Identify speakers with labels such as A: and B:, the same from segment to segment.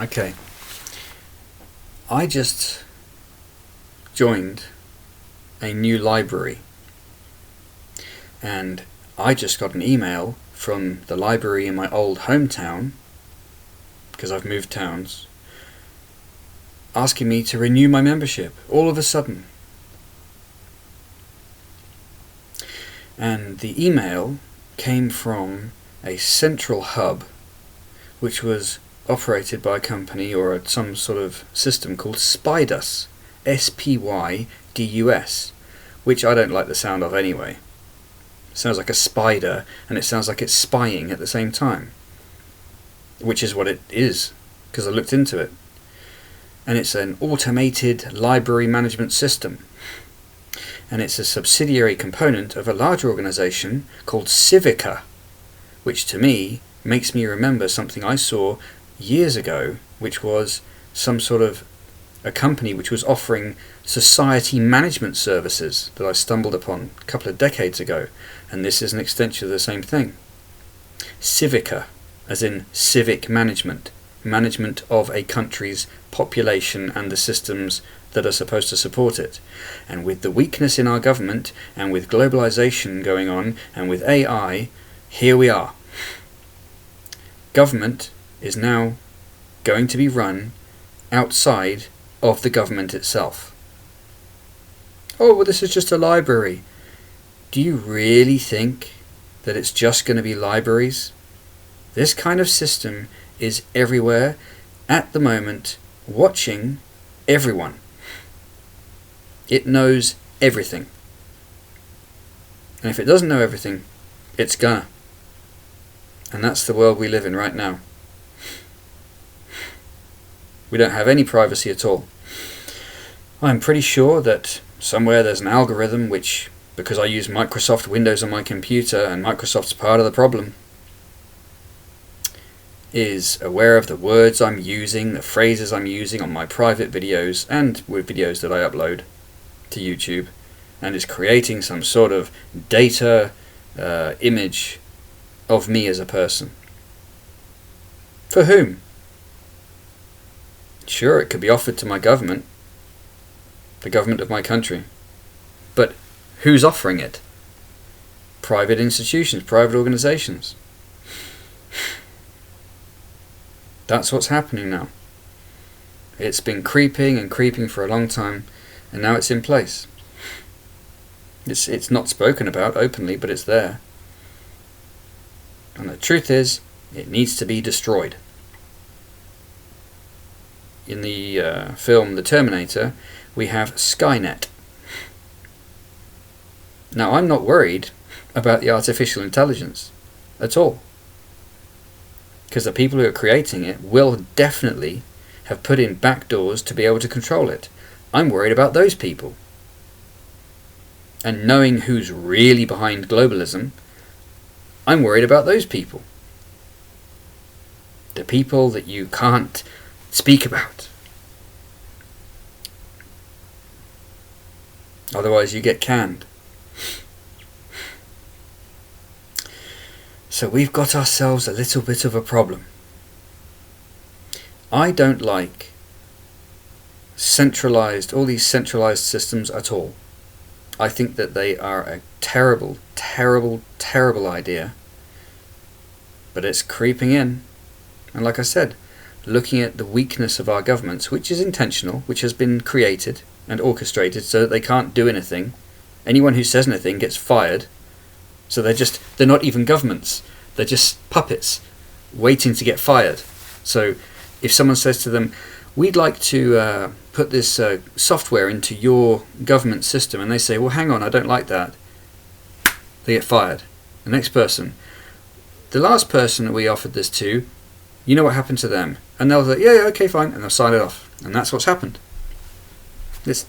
A: Okay, I just joined a new library, and I just got an email from the library in my old hometown, because I've moved towns, asking me to renew my membership all of a sudden. And the email came from a central hub which was operated by a company or some sort of system called Spydus, Spydus, which I don't like the sound of anyway. It sounds like a spider, and it sounds like it's spying at the same time, which is what it is, because I looked into it. And it's an automated library management system, and it's a subsidiary component of a larger organisation called Civica, which to me makes me remember something I saw years ago, which was some sort of a company which was offering society management services that I stumbled upon a couple of decades ago, and this is an extension of the same thing. Civica, as in civic management of a country's population and the systems that are supposed to support it. And with the weakness in our government, and with globalization going on, and with AI, here we are. Government is now going to be run outside of the government itself. Oh, well, this is just a library. Do you really think that it's just going to be libraries? This kind of system is everywhere at the moment, watching everyone. It knows everything. And if it doesn't know everything, it's gonna. And that's the world we live in right now. We don't have any privacy at all. I'm pretty sure that somewhere there's an algorithm which, because I use Microsoft Windows on my computer and Microsoft's part of the problem, is aware of the words I'm using, the phrases I'm using on my private videos and with videos that I upload to YouTube, and is creating some sort of data image of me as a person. For whom? Sure, it could be offered to my government, the government of my country, but who's offering it? Private institutions, private organizations. That's what's happening now. It's been creeping and creeping for a long time, and now it's in place. It's not spoken about openly, but it's there. And the truth is, it needs to be destroyed. In the film The Terminator, we have Skynet. Now, I'm not worried about the artificial intelligence at all, because the people who are creating it will definitely have put in backdoors to be able to control it. I'm worried about those people. And knowing who's really behind globalism, I'm worried about those people. The people that you can't speak about. Otherwise you get canned. So we've got ourselves a little bit of a problem. I don't like all these centralized systems at all. I think that they are a terrible, terrible, terrible idea. But it's creeping in. And like I said, looking at the weakness of our governments, which is intentional, which has been created and orchestrated so that they can't do anything. Anyone who says anything gets fired. So they're not even governments. They're just puppets waiting to get fired. So if someone says to them, we'd like to put this software into your government system, and they say, well, hang on, I don't like that, they get fired. The next person, the last person that we offered this to, you know what happened to them? And they'll say, yeah, okay, fine, and they'll sign it off. And that's what's happened. It's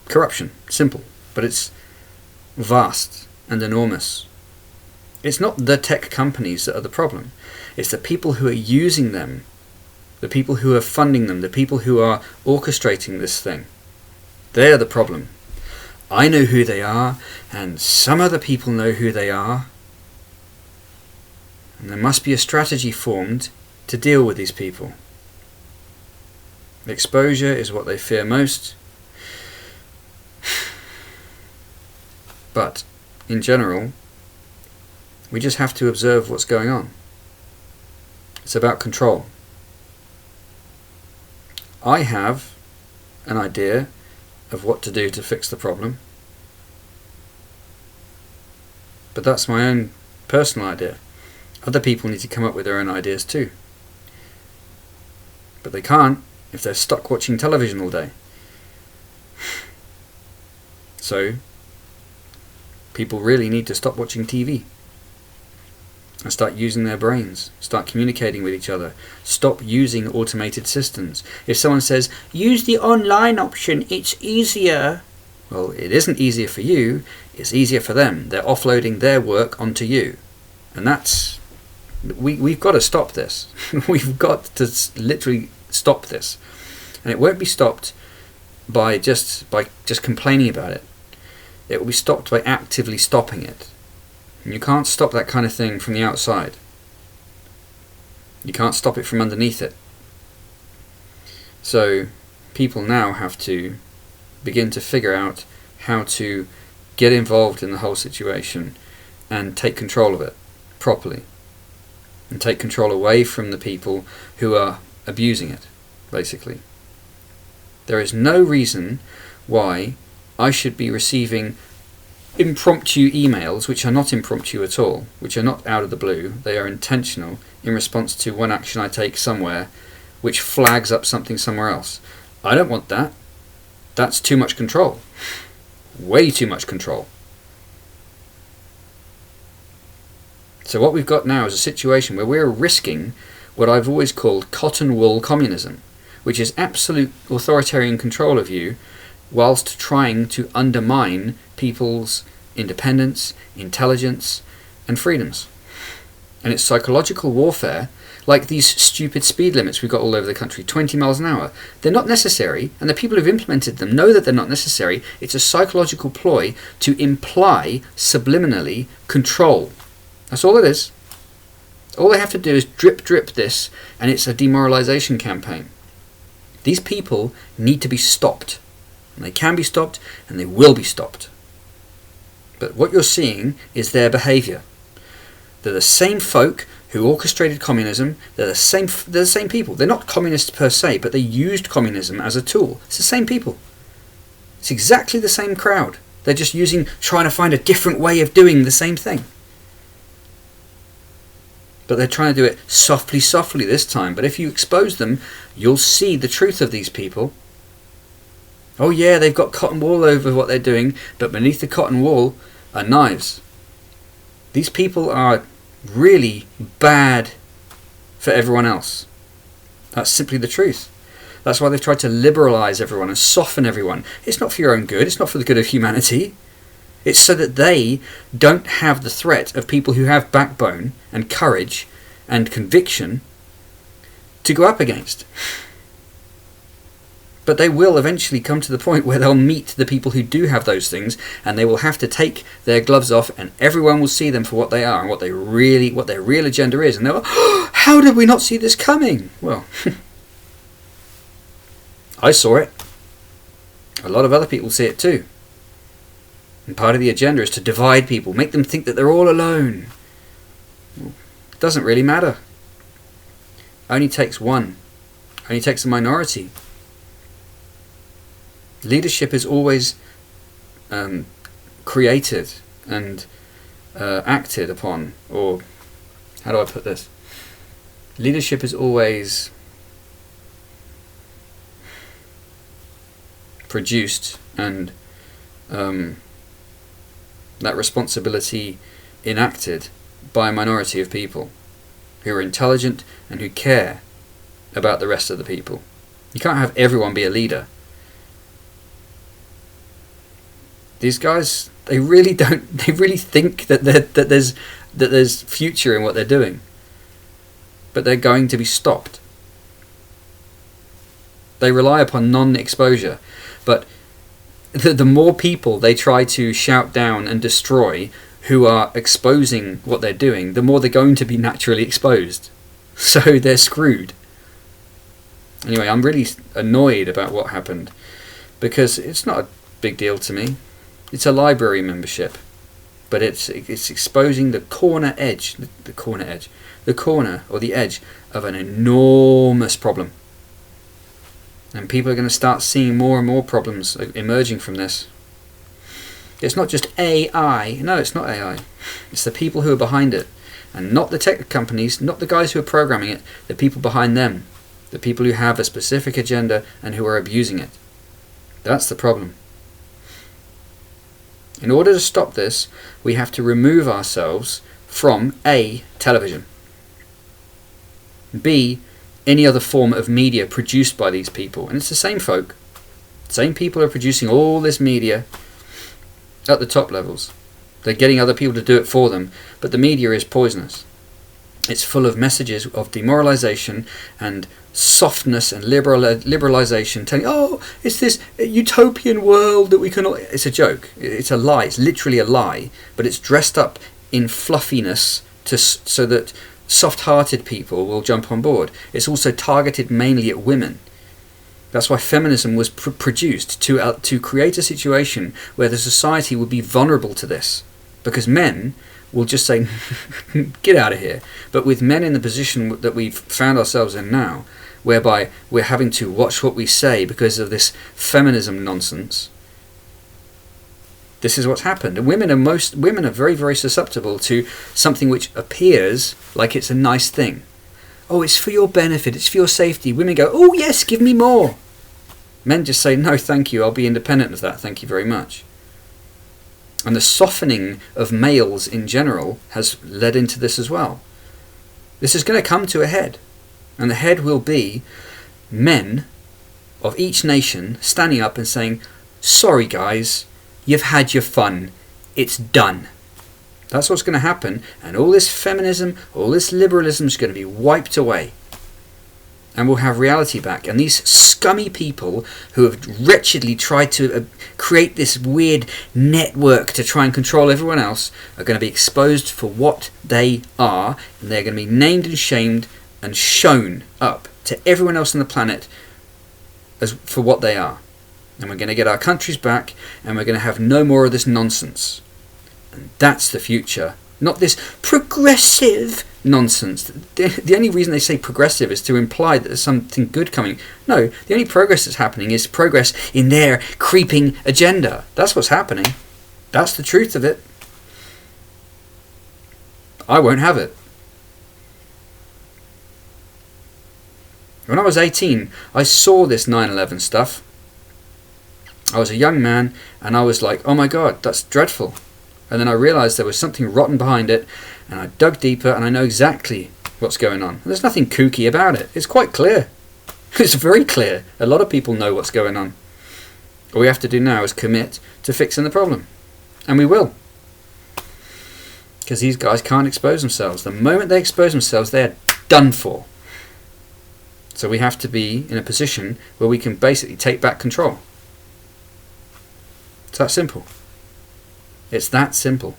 A: corruption, simple, but it's vast and enormous. It's not the tech companies that are the problem. It's the people who are using them, the people who are funding them, the people who are orchestrating this thing. They're the problem. I know who they are, and some other people know who they are. And there must be a strategy formed to deal with these people. Exposure is what they fear most. But in general, we just have to observe what's going on. It's about control. I have an idea of what to do to fix the problem, but that's my own personal idea. Other people need to come up with their own ideas too. But they can't if they're stuck watching television all day. So, people really need to stop watching TV and start using their brains, start communicating with each other, stop using automated systems. If someone says, use the online option, it's easier, well, it isn't easier for you, it's easier for them. They're offloading their work onto you. And that's, we've got to stop this. We've got to literally stop this. And it won't be stopped by just complaining about it. It will be stopped by actively stopping it. And you can't stop that kind of thing from the outside. You can't stop it from underneath it. So people now have to begin to figure out how to get involved in the whole situation and take control of it properly. And take control away from the people who are abusing it, basically. There is no reason why I should be receiving impromptu emails, which are not impromptu at all, which are not out of the blue. They are intentional in response to one action I take somewhere, which flags up something somewhere else. I don't want that. That's too much control. Way too much control. So what we've got now is a situation where we're risking what I've always called cotton wool communism, which is absolute authoritarian control of you whilst trying to undermine people's independence, intelligence, and freedoms. And it's psychological warfare, like these stupid speed limits we've got all over the country, 20 miles an hour. They're not necessary, and the people who've implemented them know that they're not necessary. It's a psychological ploy to imply, subliminally, control. That's all it is. All they have to do is drip this, and it's a demoralization campaign. These people need to be stopped. And they can be stopped, and they will be stopped. But what you're seeing is their behaviour. They're the same folk who orchestrated communism. They're the same people. They're not communists per se, but they used communism as a tool. It's the same people. It's exactly the same crowd. They're just trying to find a different way of doing the same thing. But they're trying to do it softly this time. But if you expose them, you'll see the truth of these people. Oh yeah, they've got cotton wool over what they're doing, but beneath the cotton wool are knives. These people are really bad for everyone else. That's simply the truth. That's why they've tried to liberalise everyone and soften everyone. It's not for your own good, it's not for the good of humanity. It's so that they don't have the threat of people who have backbone and courage and conviction to go up against. But they will eventually come to the point where they'll meet the people who do have those things, and they will have to take their gloves off, and everyone will see them for what they are and what their real agenda is. And they'll go, oh, how did we not see this coming? Well, I saw it. A lot of other people see it too. And part of the agenda is to divide people, make them think that they're all alone. Well, it doesn't really matter. Only takes one. Only takes a minority. Leadership is always created and acted upon, or how do I put this? Leadership is always produced and that responsibility enacted by a minority of people who are intelligent and who care about the rest of the people. You can't have everyone be a leader. These guys, they really think that there's future in what they're doing. But they're going to be stopped. They rely upon non-exposure, but the more people they try to shout down and destroy who are exposing what they're doing, the more they're going to be naturally exposed. So they're screwed. Anyway, I'm really annoyed about what happened, because it's not a big deal to me. It's a library membership, but it's exposing the corner edge or the edge of an enormous problem. And people are going to start seeing more and more problems emerging from this. It's not just AI. No, it's not AI. It's the people who are behind it. And not the tech companies, not the guys who are programming it, the people behind them. The people who have a specific agenda and who are abusing it. That's the problem. In order to stop this, we have to remove ourselves from A, television, B, any other form of media produced by these people. And it's the same folk. Same people are producing all this media at the top levels. They're getting other people to do it for them, but the media is poisonous. It's full of messages of demoralization and softness and liberalization, telling, oh, it's this utopian world that we can all... It's a joke. It's a lie. It's literally a lie, but it's dressed up in fluffiness so that soft-hearted people will jump on board. It's also targeted mainly at women. That's why feminism was produced, to create a situation where the society would be vulnerable to this, because men will just say, get out of here. But with men in the position that we've found ourselves in now, whereby we're having to watch what we say because of this feminism nonsense, this is what's happened. And women are very, very susceptible to something which appears like it's a nice thing. Oh, it's for your benefit, it's for your safety. Women go, oh yes, give me more. Men just say, no, thank you, I'll be independent of that, thank you very much. And the softening of males in general has led into this as well. This is going to come to a head. And the head will be men of each nation standing up and saying, sorry guys, you've had your fun, it's done. That's what's going to happen, and all this feminism, all this liberalism is going to be wiped away. And we'll have reality back. And these scummy people who have wretchedly tried to create this weird network to try and control everyone else are going to be exposed for what they are, and they're going to be named and shamed and shown up to everyone else on the planet as for what they are. And we're going to get our countries back, and we're going to have no more of this nonsense. And that's the future. Not this progressive nonsense. The only reason they say progressive is to imply that there's something good coming. No, the only progress that's happening is progress in their creeping agenda. That's what's happening. That's the truth of it. I won't have it. When I was 18, I saw this 9/11 stuff. I was a young man, and I was like, oh my god, that's dreadful. And then I realised there was something rotten behind it, and I dug deeper, and I know exactly what's going on. And there's nothing kooky about it. It's quite clear. It's very clear. A lot of people know what's going on. All we have to do now is commit to fixing the problem. And we will. Because these guys can't expose themselves. The moment they expose themselves, they're done for. So we have to be in a position where we can basically take back control. It's that simple. It's that simple.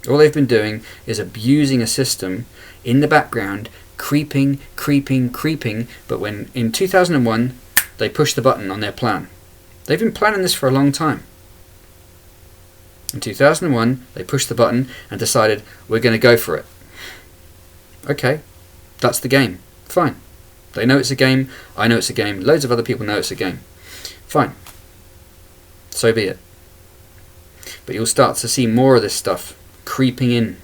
A: All they've been doing is abusing a system in the background, creeping, but when in 2001 they pushed the button on their plan. They've been planning this for a long time. In 2001 they pushed the button and decided, we're going to go for it. Okay, that's the game. Fine. They know it's a game, I know it's a game, loads of other people know it's a game. Fine. So be it. But you'll start to see more of this stuff creeping in.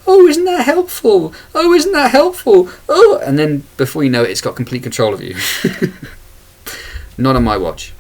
A: Oh, isn't that helpful? Oh, isn't that helpful? Oh, and then before you know it, it's got complete control of you. Not on my watch.